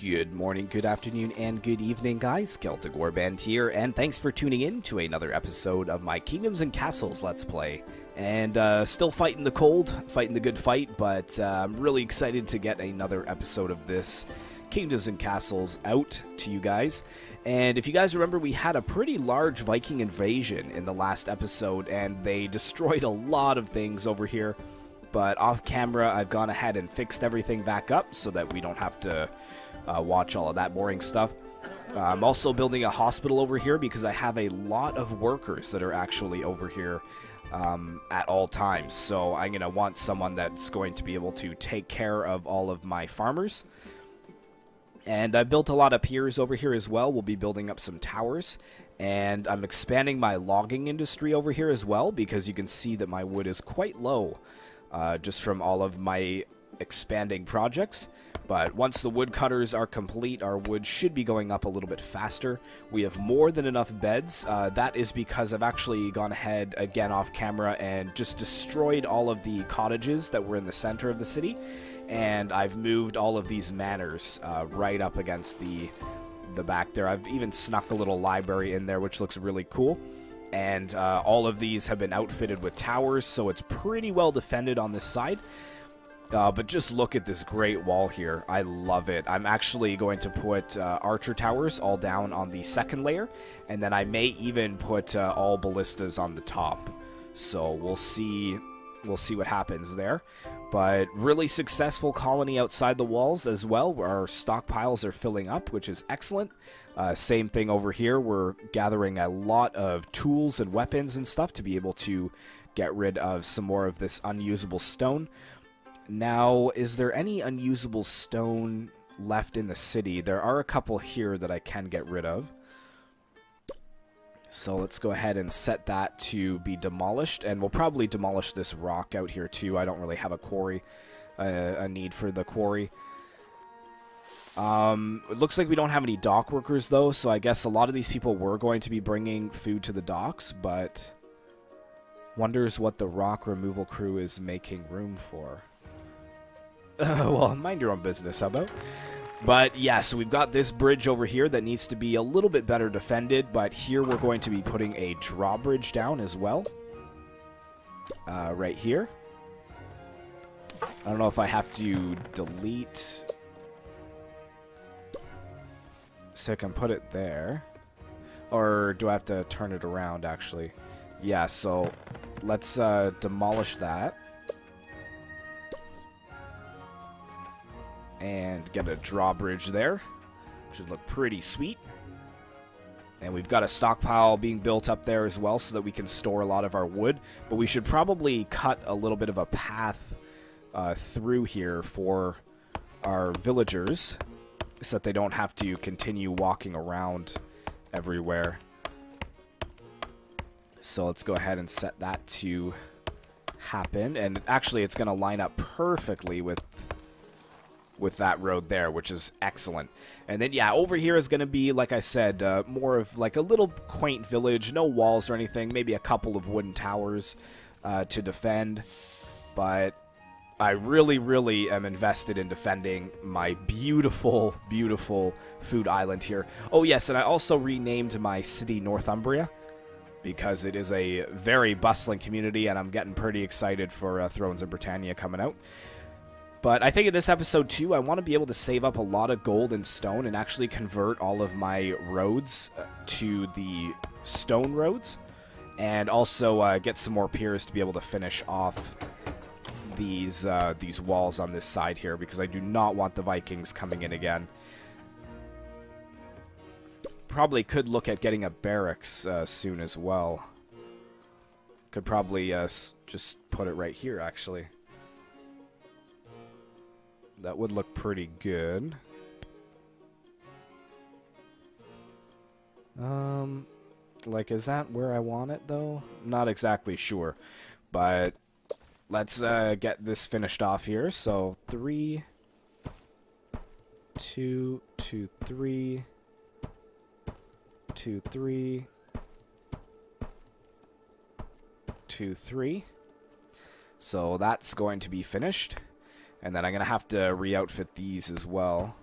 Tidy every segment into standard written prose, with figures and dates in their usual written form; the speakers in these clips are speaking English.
Good morning, good afternoon, and good evening, guys. Celtic Warband here, and thanks for tuning in to another episode of my Kingdoms and Castles Let's Play. And still fighting the cold, fighting the good fight, but I'm really excited to get another episode of this Kingdoms and Castles out to you guys. And if you guys remember, we had a pretty large Viking invasion in the last episode, and they destroyed a lot of things over here. But off camera, I've gone ahead and fixed everything back up so that we don't have to watch all of that boring stuff. I'm also building a hospital over here because I have a lot of workers that are actually over here at all times. So I'm going to want someone that's going to be able to take care of all of my farmers. And I built a lot of piers over here as well. We'll be building up some towers. And I'm expanding my logging industry over here as well because you can see that my wood is quite low just from all of my expanding projects. But once the woodcutters are complete, our wood should be going up a little bit faster. We have more than enough beds. That is because I've actually gone ahead, again off camera, and just destroyed all of the cottages that were in the center of the city. And I've moved all of these manors right up against the back there. I've even snuck a little library in there, which looks really cool. And all of these have been outfitted with towers, so it's pretty well defended on this side. But just look at this great wall here. I love it. I'm actually going to put archer towers all down on the second layer, and then I may even put all ballistas on the top. So we'll see what happens there. But really successful colony outside the walls as well, where our stockpiles are filling up, which is excellent. Same thing over here. We're gathering a lot of tools and weapons and stuff to be able to get rid of some more of this unusable stone. Now, is there any unusable stone left in the city? There are a couple here that I can get rid of. So let's go ahead and set that to be demolished. And we'll probably demolish this rock out here too. I don't really have a quarry, a need for the quarry. It looks like we don't have any dock workers though. So I guess a lot of these people were going to be bringing food to the docks. But wonders what the rock removal crew is making room for. Well, mind your own business, how about? But yeah, so we've got this bridge over here that needs to be a little bit better defended, but here we're going to be putting a drawbridge down as well. Right here. I don't know if I have to delete, so I can put it there. Or do I have to turn it around, actually? Yeah, so let's demolish that. And get a drawbridge there. Should look pretty sweet. And we've got a stockpile being built up there as well so that we can store a lot of our wood. But we should probably cut a little bit of a path through here for our villagers so that they don't have to continue walking around everywhere. So let's go ahead and set that to happen. And actually it's going to line up perfectly with that road there, which is excellent. And then, yeah, over here is going to be, like I said, more of like a little quaint village. No walls or anything. Maybe a couple of wooden towers to defend. But I really, really am invested in defending my beautiful, beautiful food island here. Oh, yes, and I also renamed my city Northumbria because it is a very bustling community, and I'm getting pretty excited for Thrones of Britannia coming out. But I think in this episode, too, I want to be able to save up a lot of gold and stone and actually convert all of my roads to the stone roads. And also get some more piers to be able to finish off these walls on this side here, because I do not want the Vikings coming in again. Probably could look at getting a barracks soon as well. Could probably just put it right here, actually. That would look pretty good. Like, is that where I want it, though? Not exactly sure. But let's get this finished off here. So, 3, 2, 2, 3, 2, 3, 2, 3. So that's going to be finished. And then I'm going to have to re-outfit these as well.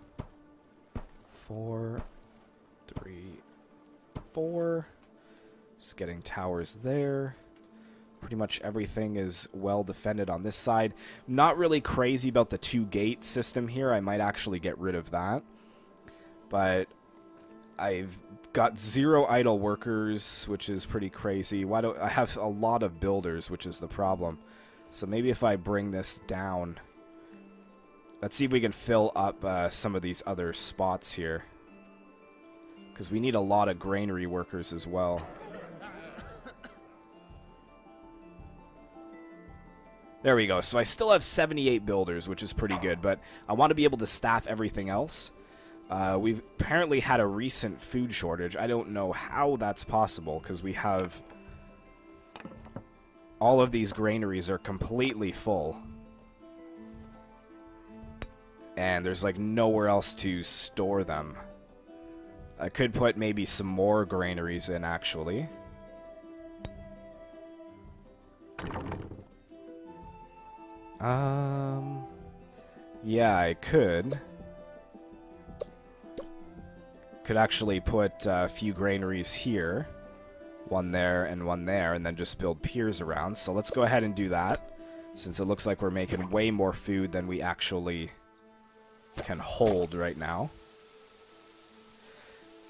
4, 3, 4. Just getting towers there. Pretty much everything is well defended on this side. Not really crazy about the 2-gate system here. I might actually get rid of that. But I've got 0 idle workers, which is pretty crazy. Why don't I have a lot of builders, which is the problem. So maybe if I bring this down, let's see if we can fill up some of these other spots here, because we need a lot of granary workers as well. There we go. So I still have 78 builders, which is pretty good, but I want to be able to staff everything else. We've apparently had a recent food shortage. I don't know how that's possible, because we have... all of these granaries are completely full. And there's, like, nowhere else to store them. I could put maybe some more granaries in, actually. Yeah, I could. Could actually put a few granaries here. One there, and then just build piers around. So let's go ahead and do that, since it looks like we're making way more food than we actually can hold right now.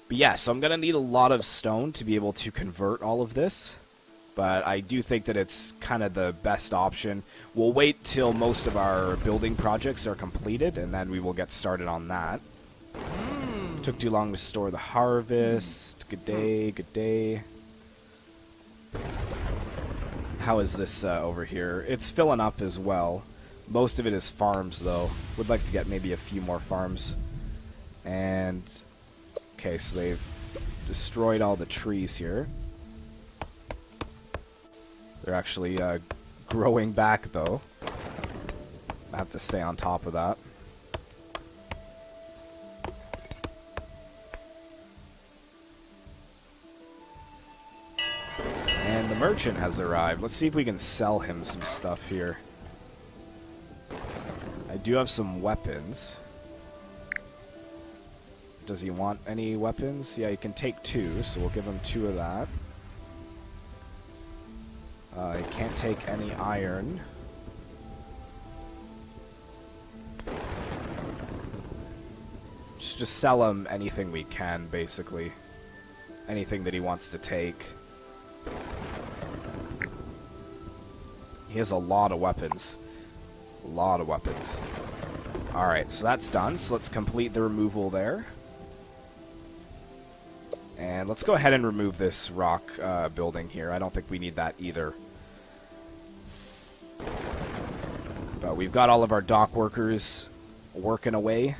But yeah, so I'm going to need a lot of stone to be able to convert all of this. But I do think that it's kind of the best option. We'll wait till most of our building projects are completed, and then we will get started on that. Took too long to store the harvest. Good day, good day. How is this over here? It's filling up as well. Most of it is farms, though. Would like to get maybe a few more farms. And... okay, so they've destroyed all the trees here. They're actually growing back, though. I have to stay on top of that. And the merchant has arrived. Let's see if we can sell him some stuff here. I do have some weapons. Does he want any weapons? Yeah, he can take 2, so we'll give him 2 of that. He can't take any iron. Just sell him anything we can, basically. Anything that he wants to take. He has a lot of weapons. A lot of weapons. Alright, so that's done. So let's complete the removal there. And let's go ahead and remove this rock building here. I don't think we need that either. But we've got all of our dock workers working away.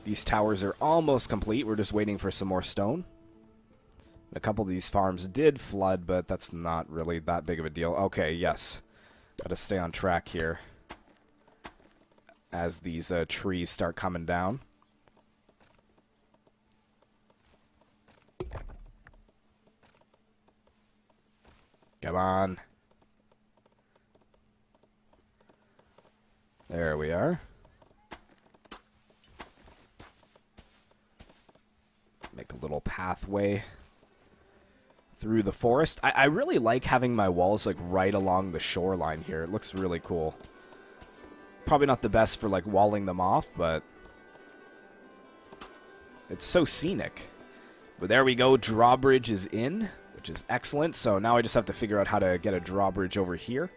These towers are almost complete. We're just waiting for some more stone. A couple of these farms did flood, but that's not really that big of a deal. Okay, yes. Gotta stay on track here as these trees start coming down. Come on. There we are. Make a little pathway through the forest. I really like having my walls like right along the shoreline here. It looks really cool. Probably not the best for like walling them off, but it's so scenic. But there we go. Drawbridge is in, which is excellent. So now I just have to figure out how to get a drawbridge over here.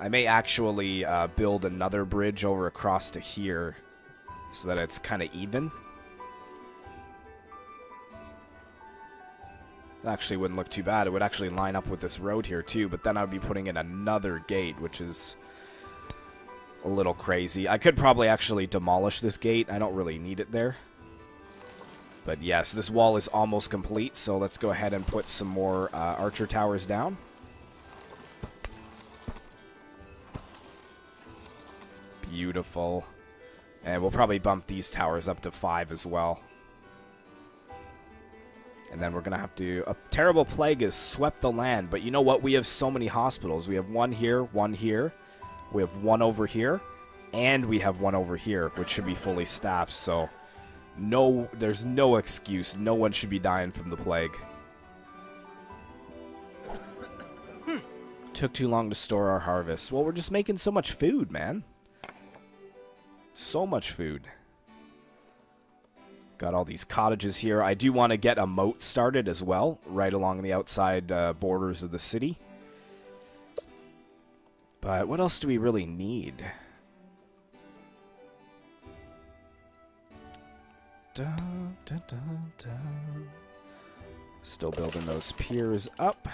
I may actually build another bridge over across to here so that it's kind of even. It actually wouldn't look too bad. It would actually line up with this road here too, but then I would be putting in another gate, which is a little crazy. I could probably actually demolish this gate. I don't really need it there. But yes, this wall is almost complete, so let's go ahead and put some more archer towers down. Beautiful. And we'll probably bump these towers up to 5 as well. And then we're going to have to... a terrible plague has swept the land. But you know what? We have so many hospitals. We have one here, one here. We have one over here. And we have one over here, which should be fully staffed, so no, there's no excuse. No one should be dying from the plague. Took too long to store our harvest. Well, we're just making so much food, man. So much food. Got all these cottages here. I do want to get a moat started as well, right along the outside borders of the city. But what else do we really need? Dun, dun, dun, dun. Still building those piers up.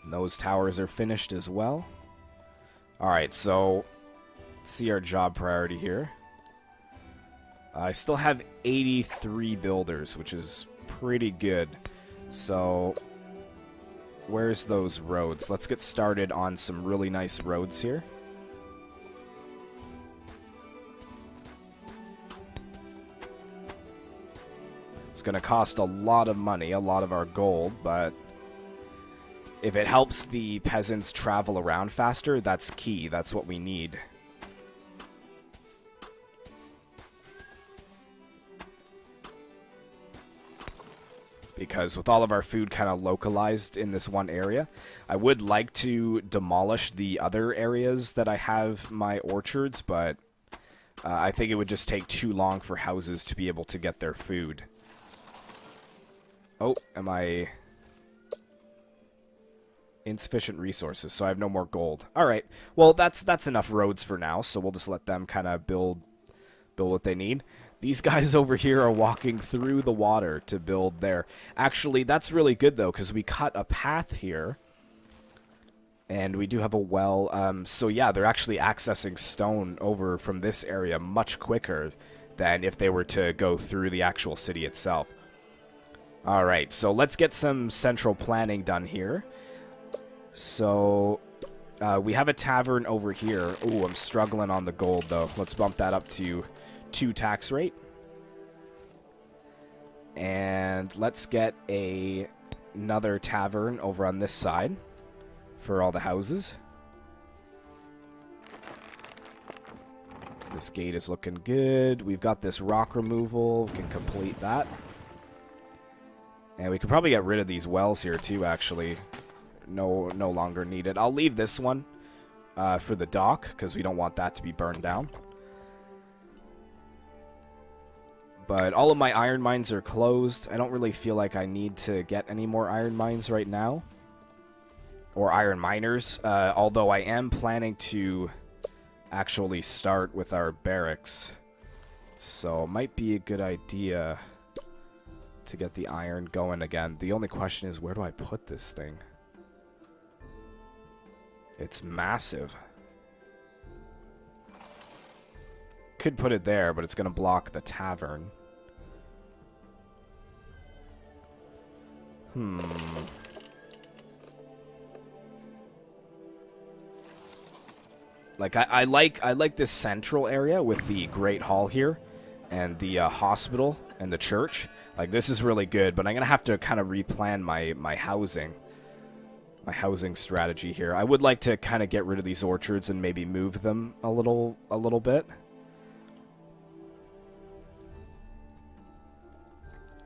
And those towers are finished as well. Alright, so let's see our job priority here. I still have 83 builders, which is pretty good. So, where's those roads? Let's get started on some really nice roads here. It's going to cost a lot of money, a lot of our gold, but if it helps the peasants travel around faster, that's key. That's what we need. Because with all of our food kind of localized in this one area, I would like to demolish the other areas that I have my orchards, but I think it would just take too long for houses to be able to get their food. Oh, am I... Insufficient resources, so I have no more gold. Alright, well, that's enough roads for now, so we'll just let them kind of build what they need. These guys over here are walking through the water to build their... Actually, that's really good, though, because we cut a path here. And we do have a well. So, yeah, they're actually accessing stone over from this area much quicker than if they were to go through the actual city itself. Alright, so let's get some central planning done here. So, we have a tavern over here. Ooh, I'm struggling on the gold, though. Let's bump that up to 2 tax rate. And let's get another tavern over on this side for all the houses. This gate is looking good. We've got this rock removal. We can complete that. And we could probably get rid of these wells here too, actually. No longer needed. I'll leave this one for the dock, because we don't want that to be burned down. But all of my iron mines are closed. I don't really feel like I need to get any more iron mines right now. Or iron miners. Although I am planning to actually start with our barracks. So it might be a good idea to get the iron going again. The only question is, where do I put this thing? It's massive. Could put it there, but it's going to block the tavern. Like I like this central area with the Great Hall here and the hospital and the church. Like, this is really good, but I'm going to have to kind of replan my housing. My housing strategy here. I would like to kind of get rid of these orchards and maybe move them a little bit.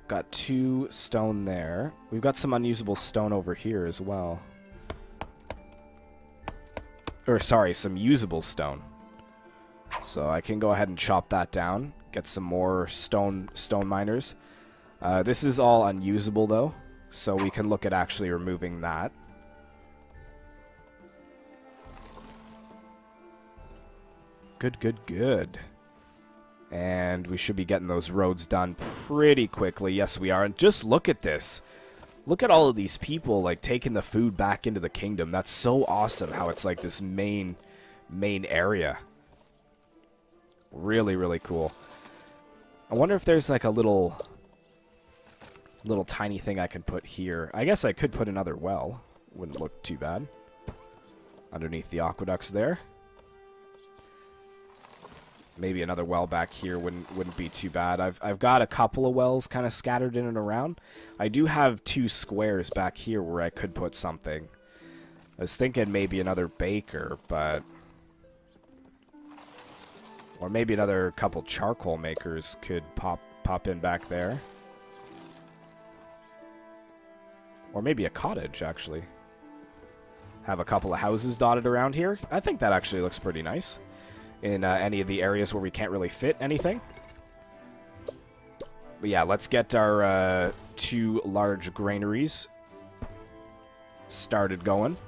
Got 2 stone there. We've got some unusable stone over here as well. Or, sorry, some usable stone. So I can go ahead and chop that down. Get some more stone miners. This is all unusable, though. So we can look at actually removing that. Good. And we should be getting those roads done pretty quickly. Yes, we are. And just look at this. Look at all of these people, like, taking the food back into the kingdom. That's so awesome how it's like this main area. Really, really cool. I wonder if there's like a little tiny thing I can put here. I guess I could put another well. Wouldn't look too bad. Underneath the aqueducts there. Maybe another well back here wouldn't be too bad. I've got a couple of wells kind of scattered in and around. I do have 2 squares back here where I could put something. I was thinking maybe another baker, but... Or maybe another couple charcoal makers could pop in back there. Or maybe a cottage, actually. Have a couple of houses dotted around here. I think that actually looks pretty nice. In any of the areas where we can't really fit anything. But yeah, let's get our 2 large granaries started going.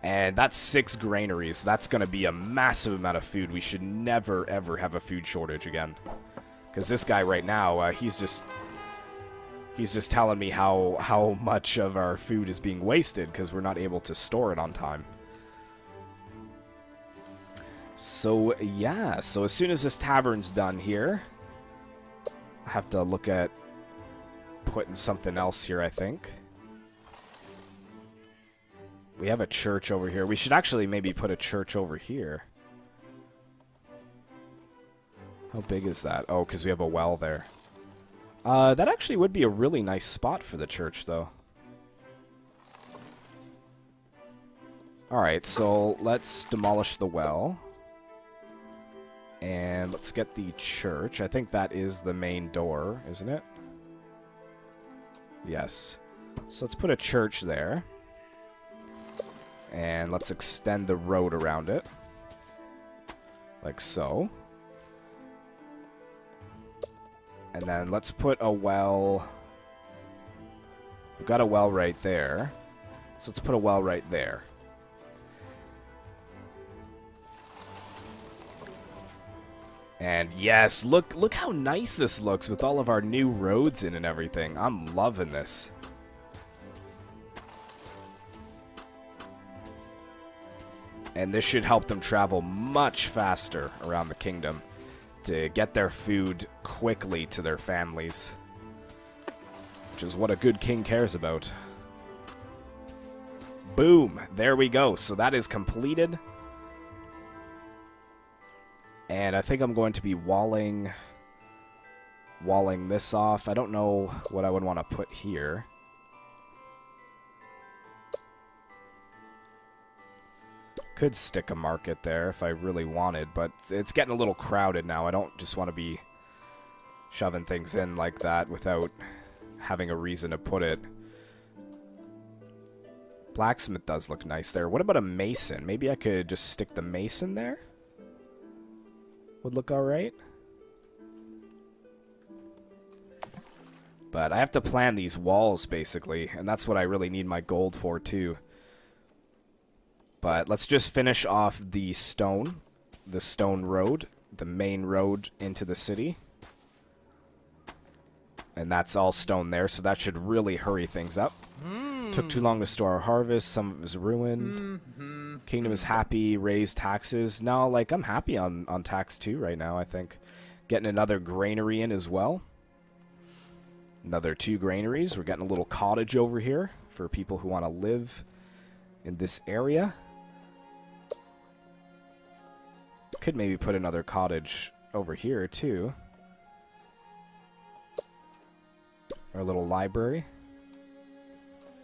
And that's 6 granaries. That's going to be a massive amount of food. We should never, ever have a food shortage again. Because this guy right now, he's just telling me how much of our food is being wasted because we're not able to store it on time. So, yeah. So as soon as this tavern's done here, I have to look at putting something else here, I think. We have a church over here. We should actually maybe put a church over here. How big is that? Oh, because we have a well there. That actually would be a really nice spot for the church, though. Alright, so let's demolish the well. And let's get the church. I think that is the main door, isn't it? Yes. So let's put a church there. And let's extend the road around it. Like so. And then let's put a well. We've got a well right there. So let's put a well right there. And yes, look how nice this looks with all of our new roads in and everything. I'm loving this. And this should help them travel much faster around the kingdom to get their food quickly to their families. Which is what a good king cares about. Boom! There we go. So that is completed. And I think I'm going to be walling this off. I don't know what I would want to put here. Could stick a market there if I really wanted, but it's getting a little crowded now. I don't just want to be shoving things in like that without having a reason to put it. Blacksmith does look nice there. What about a mason? Maybe I could just stick the mason there? Would look alright. But I have to plan these walls, basically, and that's what I really need my gold for, too. But let's just finish off the stone road, the main road into the city. And that's all stone there, so that should really hurry things up. Took too long to store our harvest, some of it was ruined. Kingdom is happy, raised taxes. No, like, I'm happy on tax 2 right now, I think. Getting another granary in as well. Another 2 granaries. We're getting a little cottage over here for people who want to live in this area. Could maybe put another cottage over here, too. Our little library.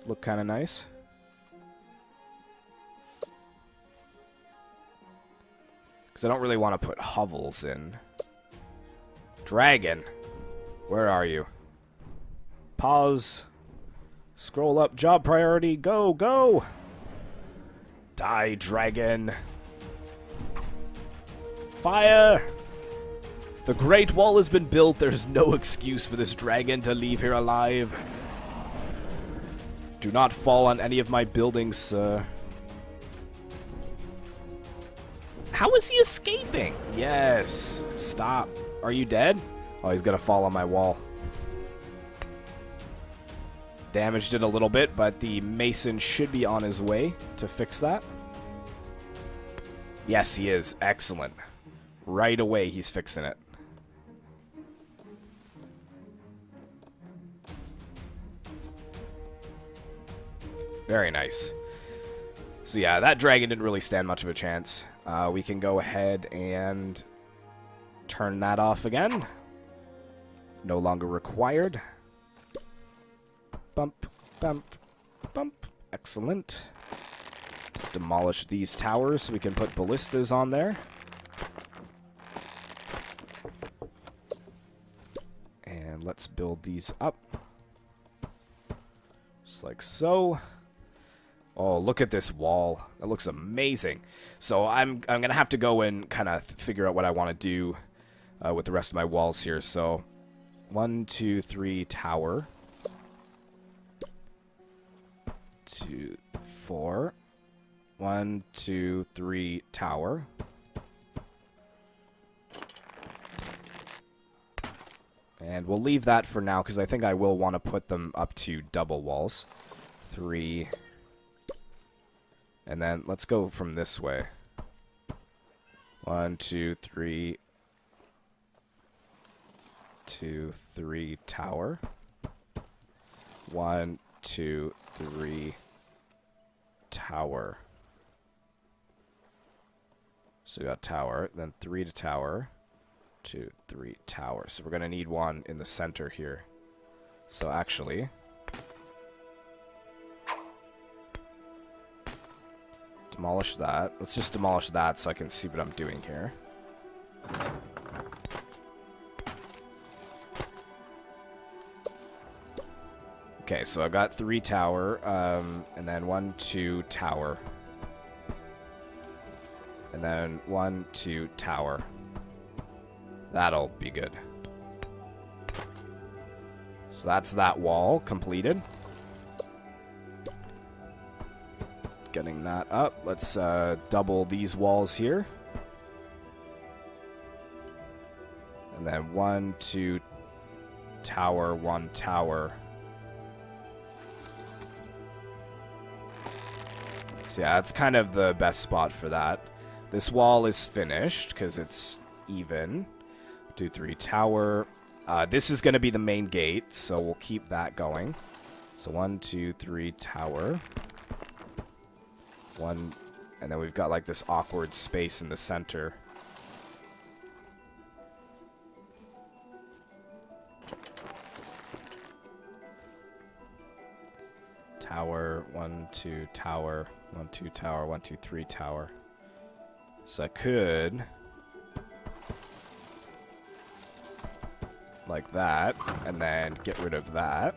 Look kind of nice. Because I don't really want to put hovels in. Dragon! Where are you? Pause. Scroll up. Job priority. Go, go! Die, dragon! Fire! The Great Wall has been built. There's no excuse for this dragon to leave here alive. Do not fall on any of my buildings, sir. How is he escaping? Yes. Stop. Are you dead? Oh, he's gonna fall on my wall. Damaged it a little bit, but the mason should be on his way to fix that. Yes, he is. Excellent. Right away, he's fixing it. Very nice. So yeah, that dragon didn't really stand much of a chance. We can go ahead and turn that off again. No longer required. Bump, bump, bump. Excellent. Let's demolish these towers so we can put ballistas on there. And let's build these up. Just like so. Oh, look at this wall. That looks amazing. So I'm going to have to go and kind of figure out what I want to do with the rest of my walls here. So 1, 2, 3 tower. 2, 4. 1, 2, 3 tower. And we'll leave that for now because I think I will want to put them up to double walls. 3. And then let's go from this way. 1, 2, 3. 2, 3 tower. 1, 2, 3 tower. So we got tower, then 3 to tower. 2, 3 tower. So we're going to need one in the center here. So actually, demolish that. Let's just demolish that so I can see what I'm doing here. Okay, so I've got 3 tower, and then 1, 2 tower. And then 1, 2 tower. That'll be good. So that's that wall completed. Getting that up. Let's double these walls here. And then 1, 2 tower, 1 tower. So yeah, that's kind of the best spot for that. This wall is finished because it's even. 2, 3 tower. This is going to be the main gate, so we'll keep that going. So 1, 2, 3 tower. 1, and then we've got like this awkward space in the center. Tower, 1, 2 tower, 1, 2 tower, 1, 2, 3 tower. So I could, like that, and then get rid of that.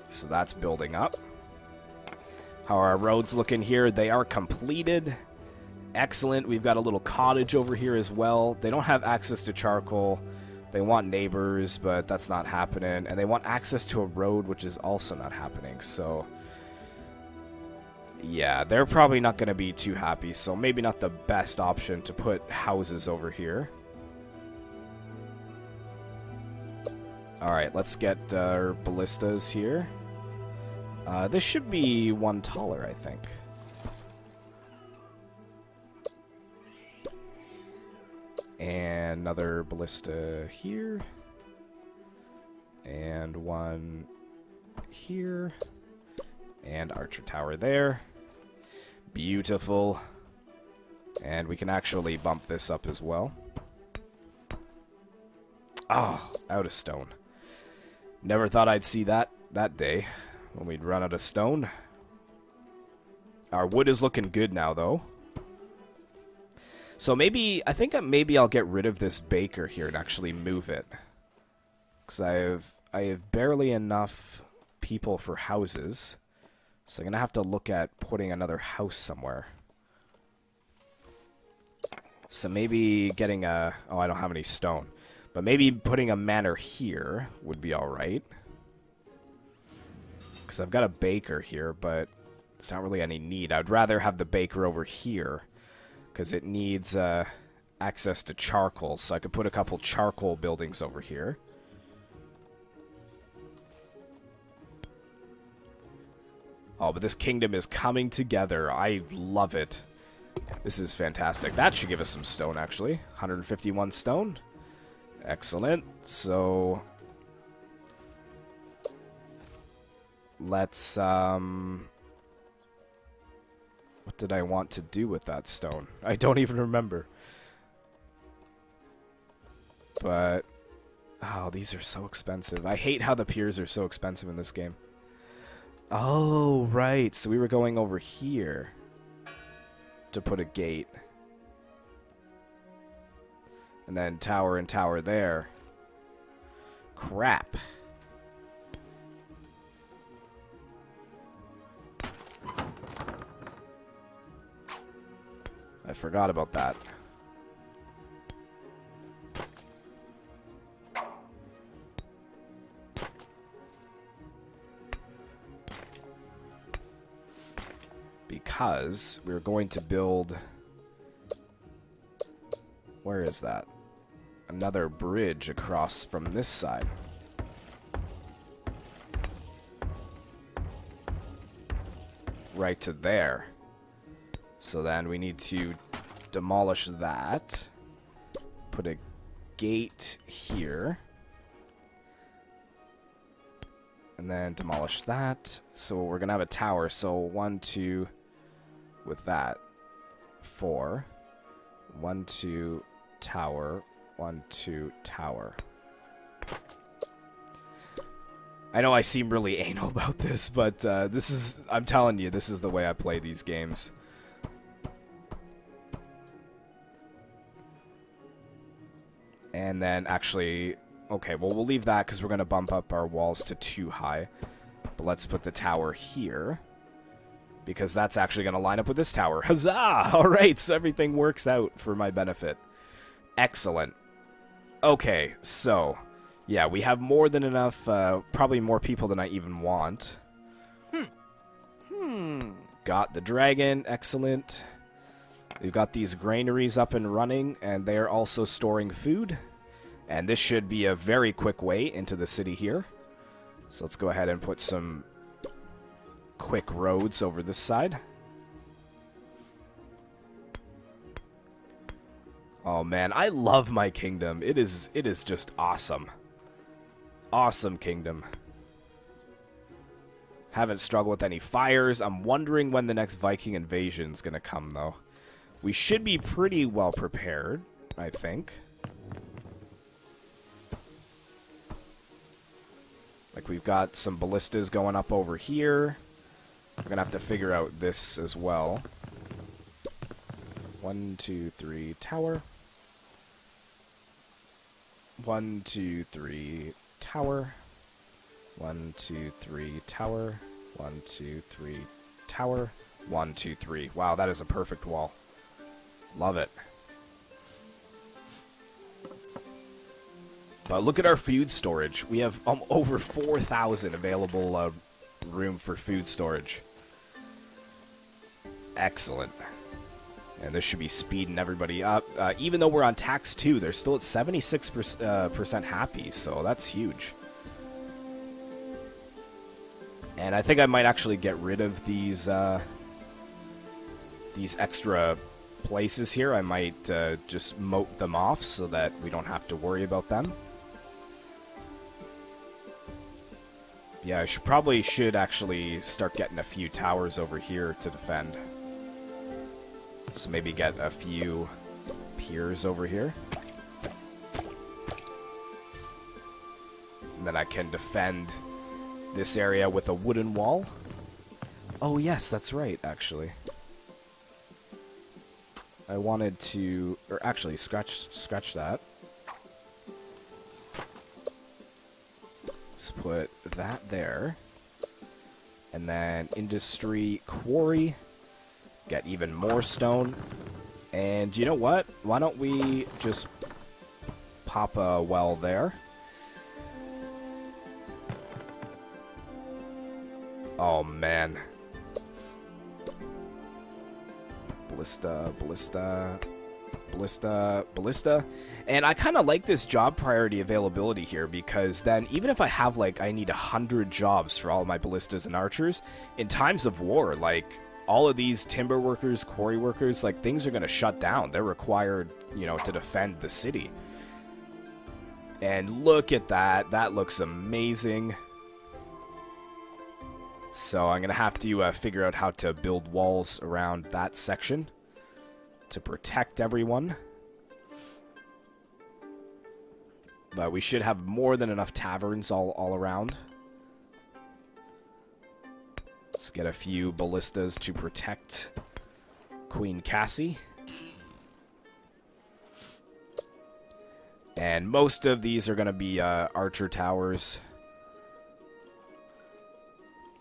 So that's building up. How are our roads looking here? They are completed. Excellent. We've got a little cottage over here as well. They don't have access to charcoal. They want neighbors, but that's not happening. And they want access to a road, which is also not happening. So yeah, they're probably not going to be too happy. So maybe not the best option to put houses over here. Alright, let's get our ballistas here. This should be 1 taller, I think. And another ballista here. And 1 here. And archer tower there. Beautiful. And we can actually bump this up as well. Ah, out of stone. Never thought I'd see that day when we'd run out of stone. Our wood is looking good now, though. So maybe, I think maybe I'll get rid of this baker here and actually move it. Because I have barely enough people for houses. So I'm going to have to look at putting another house somewhere. So maybe getting a... Oh, I don't have any stone. But maybe putting a manor here would be alright. Because I've got a baker here, but it's not really any need. I'd rather have the baker over here. Because it needs access to charcoal. So I could put a couple charcoal buildings over here. Oh, but this kingdom is coming together. I love it. This is fantastic. That should give us some stone, actually. 151 stone. Excellent. So let's what did I want to do with that stone? I don't even remember. But oh, these are so expensive. I hate how the piers are so expensive in this game. Oh, right. So we were going over here to put a gate. And then tower and tower there. Crap. I forgot about that. Because we're going to build... Where is that? Another bridge across from this side. Right to there. So then we need to demolish that. Put a gate here. And then demolish that. So we're going to have a tower. So 1, 2, with that. 4. 1, 2, tower. 1, 2, tower. I know I seem really anal about this, but this is, I'm telling you, this is the way I play these games. And then actually, okay, well, we'll leave that because we're going to bump up our walls to too high. But let's put the tower here, because that's actually going to line up with this tower. Huzzah! All right, so everything works out for my benefit. Excellent. Okay, so, yeah, we have more than enough, probably more people than I even want. Got the dragon, excellent. We've got these granaries up and running, and they're also storing food. And this should be a very quick way into the city here. So let's go ahead and put some quick roads over this side. Oh man, I love my kingdom. It is just awesome. Awesome kingdom. Haven't struggled with any fires. I'm wondering when the next Viking invasion is going to come, though. We should be pretty well prepared, I think. Like, we've got some ballistas going up over here. We're going to have to figure out this as well. 1, 2, 3, tower. 1, 2, 3, tower. 1, 2, 3, tower. 1, 2, 3, tower. 1, 2, 3. Wow, that is a perfect wall. Love it. But look at our food storage. We have over 4,000 available room for food storage. Excellent. And this should be speeding everybody up. Even though we're on tax 2, they're still at 76% happy, so that's huge. And I think I might actually get rid of these extra places here. I might just moat them off so that we don't have to worry about them. Yeah, I should actually start getting a few towers over here to defend. So maybe get a few piers over here. And then I can defend this area with a wooden wall. Oh yes, that's right, actually. I wanted to, or actually, scratch that. Let's put that there. And then industry quarry. Get even more stone. And you know what? Why don't we just pop a well there? Oh, man. Ballista, ballista, ballista, ballista. And I kind of like this job priority availability here, because then even if I have, like, I need 100 jobs for all of my ballistas and archers, in times of war, like, all of these timber workers, quarry workers, like, things are going to shut down. They're required, you know, to defend the city. And look at that. That looks amazing. So I'm going to have to figure out how to build walls around that section to protect everyone. But we should have more than enough taverns all around. Let's get a few ballistas to protect Queen Cassie. And most of these are going to be archer towers.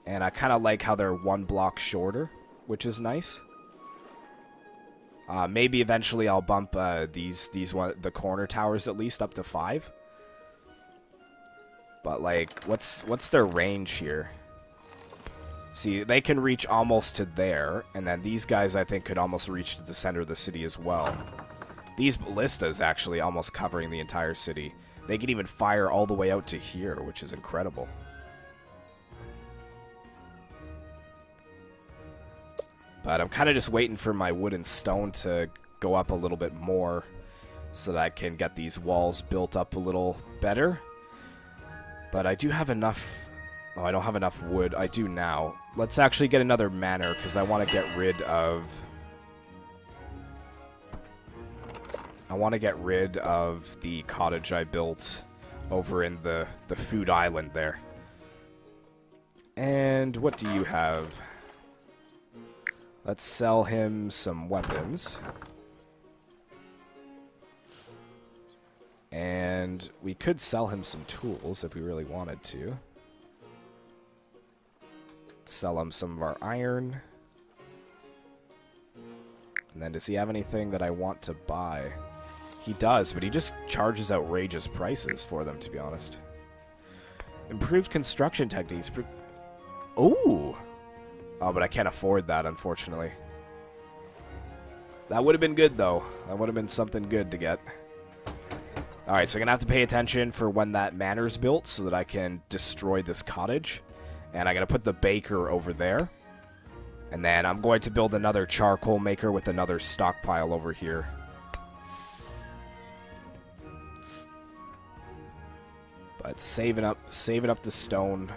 And I kind of like how they're 1 block shorter, which is nice. Maybe eventually I'll bump the corner towers at least up to 5. But like, what's their range here? See, they can reach almost to there, and then these guys I think could almost reach to the center of the city as well. These ballistas actually almost covering the entire city. They can even fire all the way out to here, which is incredible. But I'm kind of just waiting for my wood and stone to go up a little bit more so that I can get these walls built up a little better. But I do have enough... Oh, I don't have enough wood. I do now. Let's actually get another manor because I want to get rid of... I want to get rid of the cottage I built over in the food island there. And what do you have? Let's sell him some weapons. And we could sell him some tools if we really wanted to. Sell him some of our iron. And then does he have anything that I want to buy? He does, but he just charges outrageous prices for them, to be honest. Improved construction techniques. Ooh! Oh, but I can't afford that, unfortunately. That would have been good, though. That would have been something good to get. Alright, so I'm going to have to pay attention for when that manor's built so that I can destroy this cottage. And I'm going to put the baker over there. And then I'm going to build another charcoal maker with another stockpile over here. But saving up the stone.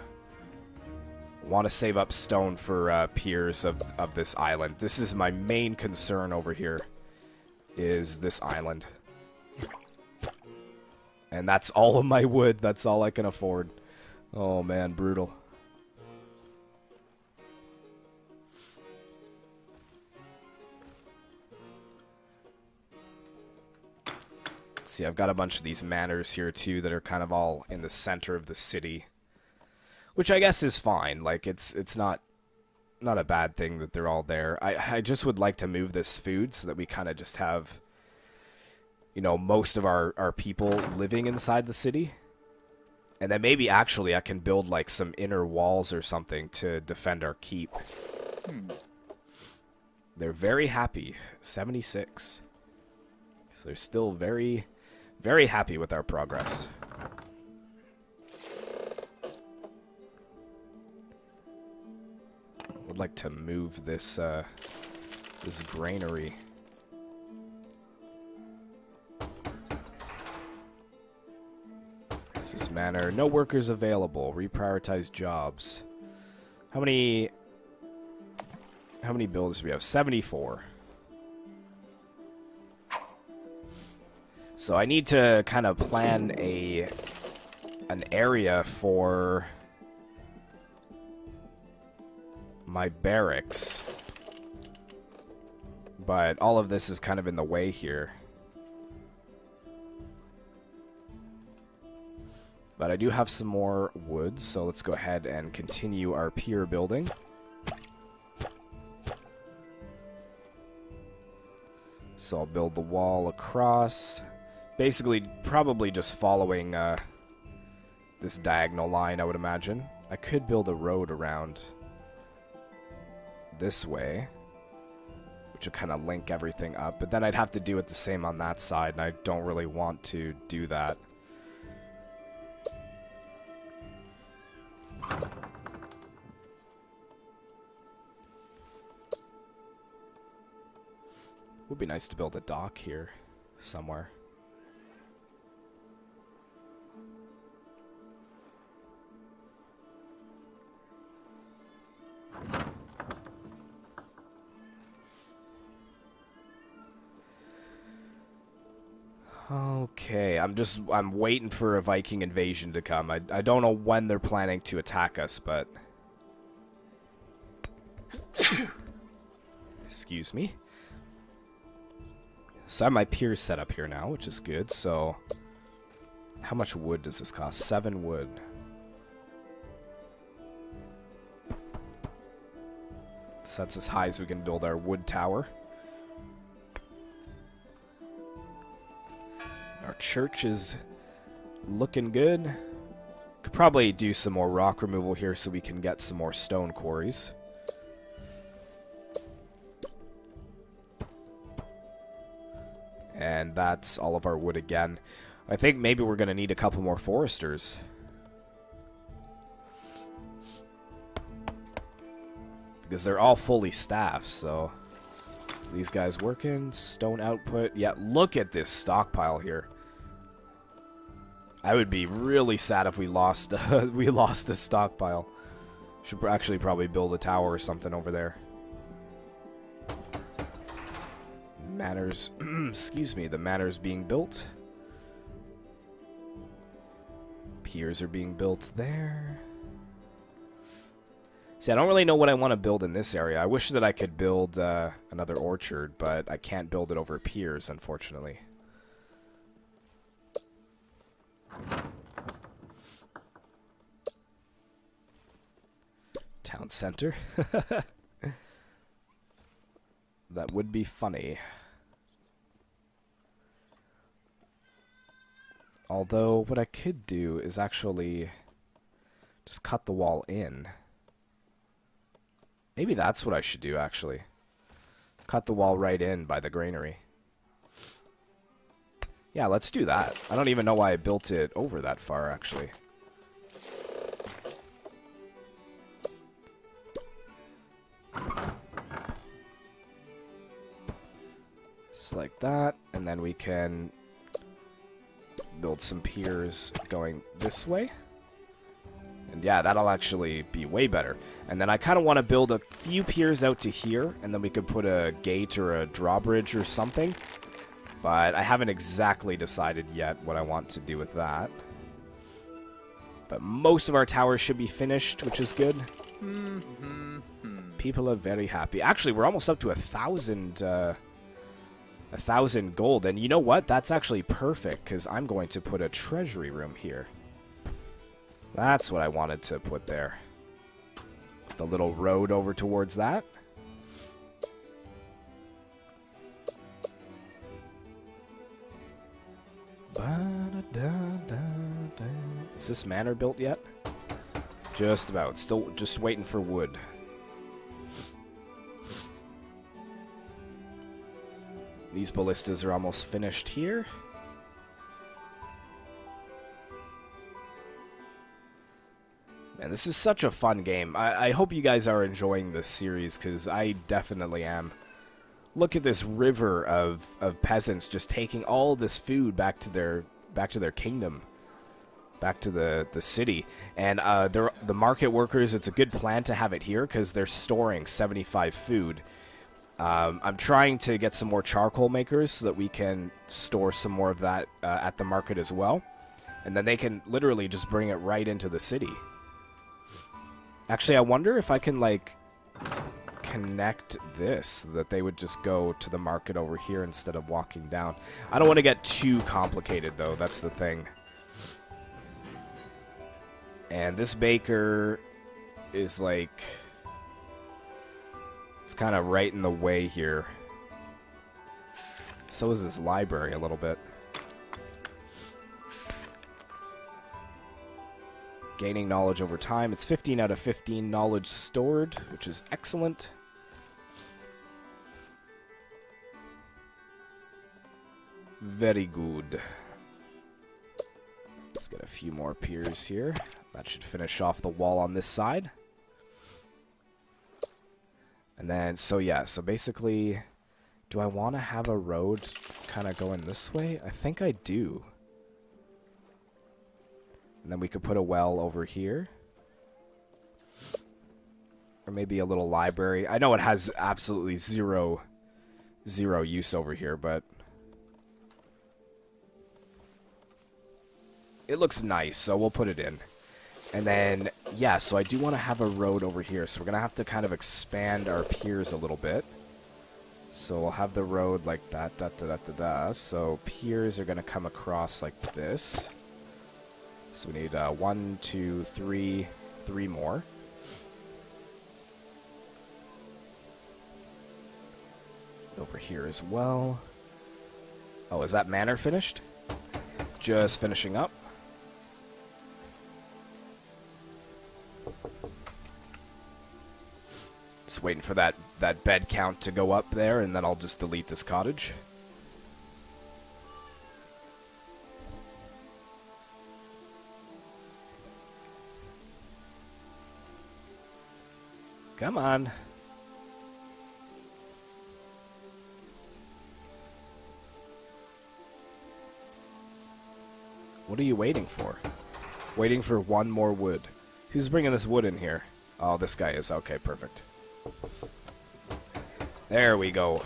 Want to save up stone for piers of this island. This is my main concern over here, is this island. And that's all of my wood. That's all I can afford. Oh man, brutal. See, I've got a bunch of these manors here too that are kind of all in the center of the city, which I guess is fine. Like it's not a bad thing that they're all there. I just would like to move this food so that we kind of just have, you know, most of our people living inside the city. And then maybe actually I can build like some inner walls or something to defend our keep. They're very happy. 76. So they're still very, very happy with our progress. Would like to move this this granary. This manor. No workers available. Reprioritize jobs. How many builders do we have? 74. So I need to kind of plan an area for my barracks. But all of this is kind of in the way here. But I do have some more wood, so let's go ahead and continue our pier building. So I'll build the wall across. Basically, probably just following this diagonal line, I would imagine. I could build a road around this way, which would kind of link everything up. But then I'd have to do it the same on that side, and I don't really want to do that. Would be nice to build a dock here somewhere. Okay, I'm waiting for a Viking invasion to come. I don't know when they're planning to attack us, but Excuse me. So I have my piers set up here now, which is good. So how much wood does this cost? 7 wood. So that's as high as we can build our wood tower. Our church is looking good. Could probably do some more rock removal here so we can get some more stone quarries. And that's all of our wood again. I think maybe we're going to need a couple more foresters. Because they're all fully staffed, so... These guys working. Stone output. Yeah, look at this stockpile here. I would be really sad if we lost a stockpile. Should actually probably build a tower or something over there. Manors, excuse me, the manors being built. Piers are being built there. See, I don't really know what I want to build in this area. I wish that I could build another orchard, but I can't build it over piers, unfortunately. Town center. That would be funny. Although, what I could do is actually just cut the wall in. Maybe that's what I should do, actually. Cut the wall right in by the granary. Yeah, let's do that. I don't even know why I built it over that far, actually. Just like that, and then we can build some piers going this way. And yeah, that'll actually be way better. And then I kind of want to build a few piers out to here, and then we could put a gate or a drawbridge or something. But I haven't exactly decided yet what I want to do with that. But most of our towers should be finished, which is good. People are very happy. Actually, we're almost up to 1,000 gold. And you know what? That's actually perfect, because I'm going to put a treasury room here. That's what I wanted to put there. The little road over towards that. Is this manor built yet? Just about. Still just waiting for wood. These ballistas are almost finished here. Man, this is such a fun game. I hope you guys are enjoying this series, because I definitely am. Look at this river of peasants just taking all this food back to their kingdom, back to the city. And the market workers, it's a good plan to have it here because they're storing 75 food. I'm trying to get some more charcoal makers so that we can store some more of that at the market as well. And then they can literally just bring it right into the city. Actually, I wonder if I can, like, connect this so that they would just go to the market over here instead of walking down. I don't want to get too complicated, though. That's the thing. And this baker is, like... It's kind of right in the way here. So is this library a little bit. Gaining knowledge over time. It's 15 out of 15 knowledge stored, which is excellent. Very good. Let's get a few more piers here. That should finish off the wall on this side. And then, so yeah, so basically, do I want to have a road kind of going this way? I think I do. And then we could put a well over here. Or maybe a little library. I know it has absolutely zero use over here, but... It looks nice, so we'll put it in. And then, yeah, so I do want to have a road over here. So we're going to have to kind of expand our piers a little bit. So we'll have the road like that, So piers are going to come across like this. So we need 1, 2, 3, 3 more. Over here as well. Oh, is that manor finished? Just finishing up. Just waiting for that bed count to go up there, and then I'll just delete this cottage. Come on. What are you waiting for? Waiting for 1 more wood. Who's bringing this wood in here? Oh, this guy is. Okay, perfect. There we go.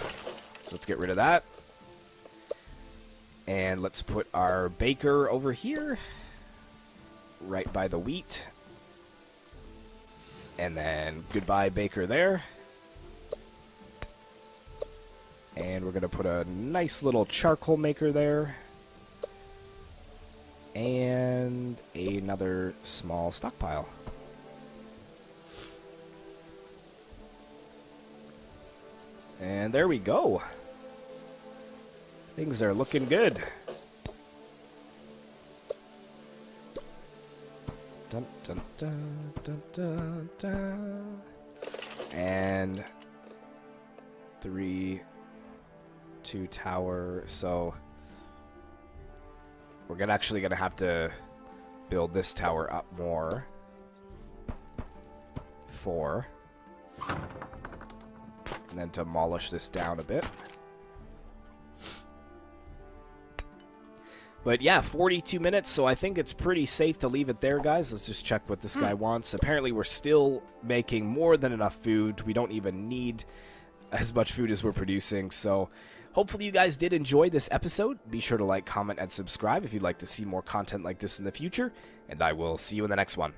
So let's get rid of that. And let's put our baker over here. Right by the wheat. And then goodbye baker there. And we're going to put a nice little charcoal maker there. And another small stockpile. And there we go. Things are looking good. Dun, dun, dun, dun, dun, dun. And 3, 2 tower. So we're actually gonna have to build this tower up more. 4. And then demolish this down a bit. But yeah, 42 minutes, so I think it's pretty safe to leave it there, guys. Let's just check what this guy wants. Apparently, we're still making more than enough food. We don't even need as much food as we're producing, so hopefully you guys did enjoy this episode. Be sure to like, comment, and subscribe if you'd like to see more content like this in the future, and I will see you in the next one.